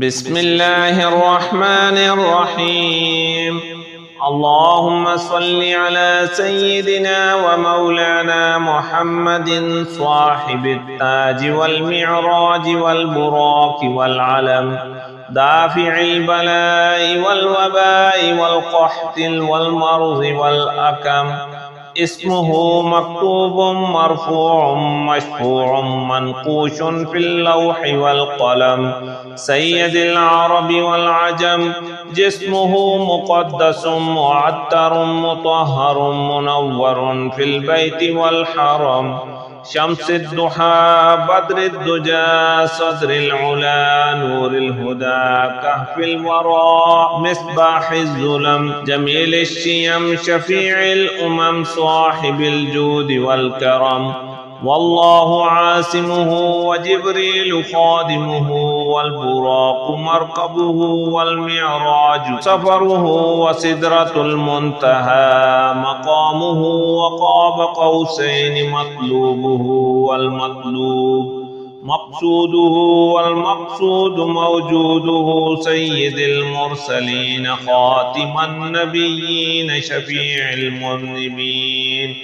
بسم الله الرحمن الرحيم. اللهم صل على سيدنا ومولانا محمد صاحب التاج والمعراج والبراق والعلم، دافع البلاء والوباء والقحط والمرض والأكم. اسمه مكتوب مرفوع مشفوع منقوش في اللوح والقلم، سيد العرب والعجم. جسمه مقدس معطر مطهر منور في البيت والحرم، شمس الضحى بدر الدجى صدر العلا نور الهدى كهف الورى مصباح الظلم، جميل الشيم شفيع الأمم صاحب الجود والكرم. والله عاصمه وجبريل خادمه، والبراق مركبه والمعراج سفره، وسدرة المنتهى مقامه، وقاب قوسين مطلوبه والمطلوب مقصوده، والمقصود موجوده. سيد المرسلين خاتم النبيين شفيع المذنبين،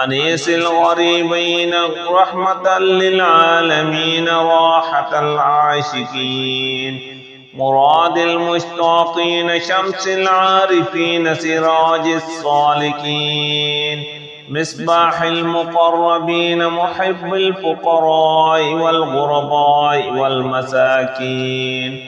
أنيس الغريبين رحمة للعالمين راحة العاشقين، مراد المشتاقين شمس العارفين سراج الصالكين، مصباح المقربين محب الفقراء والغرباء والمساكين،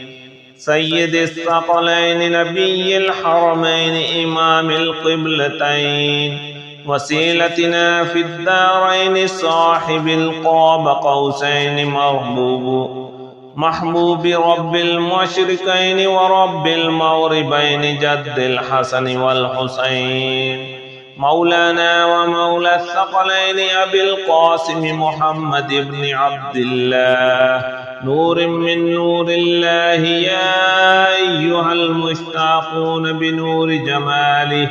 سيد الثقلين نبي الحرمين إمام القبلتين، وسيلتنا في الدارين صاحب القاب قوسين محبوب رب المشرقين ورب المغربين جد الحسن والحسين، مولانا ومولى الثقلين أبي القاسم محمد بن عبد الله، نور من نور الله. يا أيها المشتاقون بنور جماله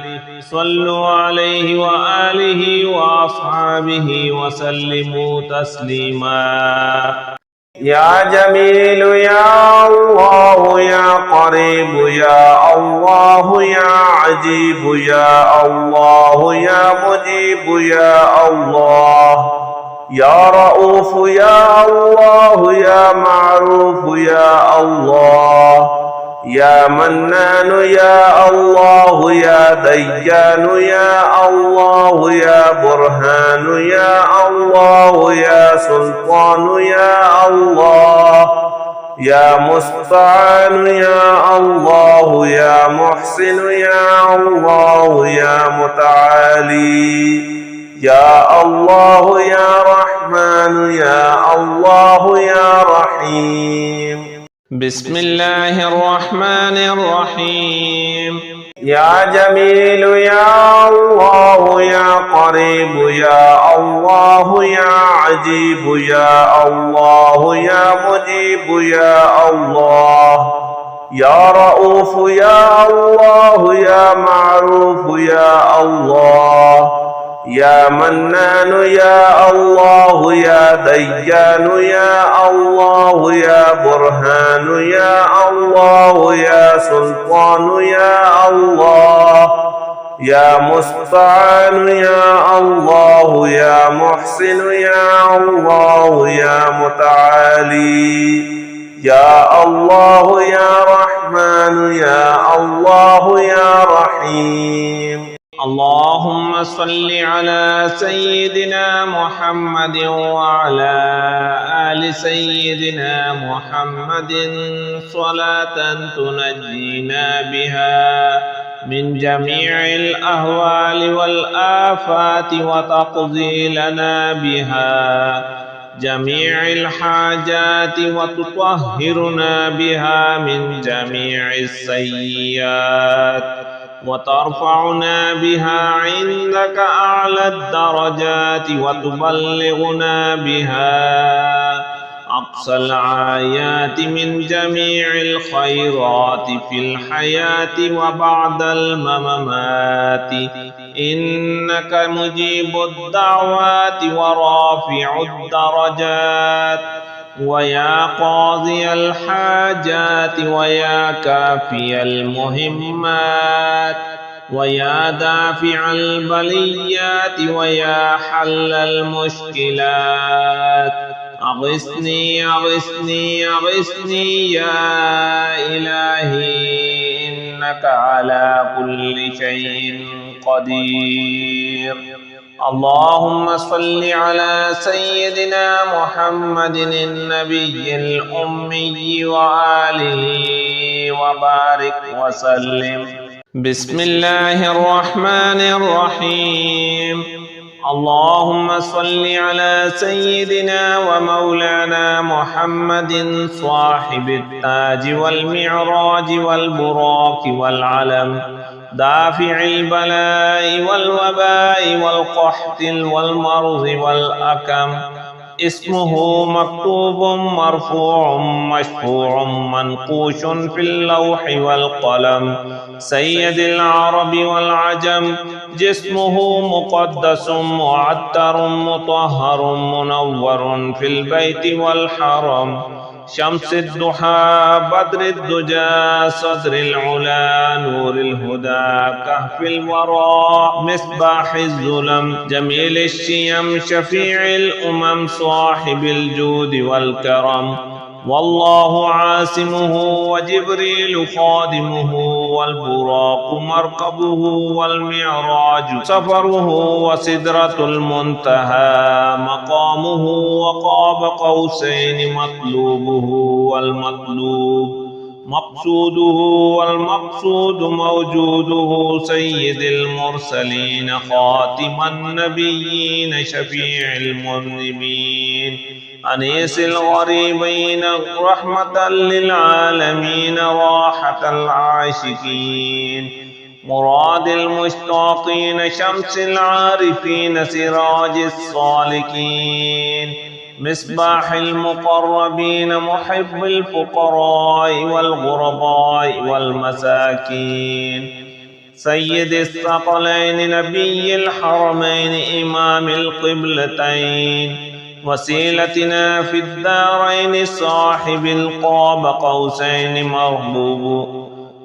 صلوا عليه وآله وأصحابه وسلموا تسليما. يا جميل يا الله يا قريب يا الله يا عجيب يا الله يا مجيب يا الله، يا رؤوف يا الله يا معروف يا الله، يا منان يا الله يا ديان يا الله يا برهان يا الله يا سلطان يا الله، يا مستعان يا الله يا محسن يا الله يا متعالي يا الله يا رحمن يا الله يا رحيم. بسم الله الرحمن الرحيم. يا جميل يا الله يا قريب يا الله يا عجيب يا الله يا مجيب يا الله، يا رؤوف يا الله يا معروف يا الله، يا منان يا الله يا ديان يا الله يا برهان يا الله يا سلطان يا الله، يا مستعان يا الله يا محسن يا الله يا متعالي يا الله يا رحمن يا الله يا رحيم. اللهم صل على سيدنا محمد وعلى آل سيدنا محمد صلاة تنجينا بها من جميع الأهوال والآفات، وتقضي لنا بها جميع الحاجات، وتطهرنا بها من جميع السيئات، وترفعنا بها عندك أعلى الدرجات، وتبلغنا بها أقصى الآيات من جميع الخيرات في الحياة وبعد الممات، إنك مجيب الدعوات ورافع الدرجات. ويا قاضي الحاجات ويا كافي المهمات ويا دافع البليات ويا حل المشكلات أغثني أغثني أغثني يا إلهي إنك على كل شيء قدير. اللهم صل على سيدنا محمد النبي الأمي وآله وبارك وسلم. بسم الله الرحمن الرحيم. اللهم صل على سيدنا ومولانا محمد صاحب التاج والمعراج والبراق والعلم دافع البلاء والوباء والقحط والمرض والأكم اسمه مكتوب مرفوع مشفوع منقوش في اللوح والقلم سيد العرب والعجم جسمه مقدس معتر مطهر منور في البيت والحرم شمس الضحى بدر الدجى صدر العلا نور الهدى كهف الورى مصباح الظلم جميل الشيم شفيع الأمم صاحب الجود والكرم والله عاصمه وجبريل خادمه والبراق مركبه والمعراج سفره وسدرة المنتهى مقامه وقاب قوسين مطلوبه والمطلوب مقصوده والمقصود موجوده سيد المرسلين خاتم النبيين شفيع المذنبين أنيس الغريبين رحمة للعالمين راحة العاشقين مراد المشتاقين شمس العارفين سراج الصالكين مصباح المقربين محب الفقراء والغرباء والمساكين سيد الثقلين نبي الحرمين إمام القبلتين وسيلتنا في الدارين صاحب القاب قوسين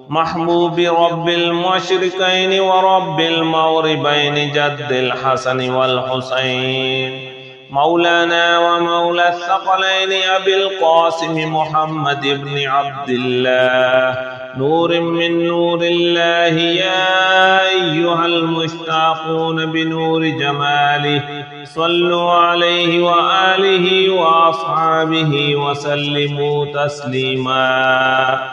محبوب رب المشركين ورب المغربين جد الحسن والحسين مولانا ومولى الثقلين أبي القاسم محمد بن عبد الله نور من نور الله يا أيها المشتاقون بنور جماله صلوا عليه وآله وأصحابه وسلموا تسليما.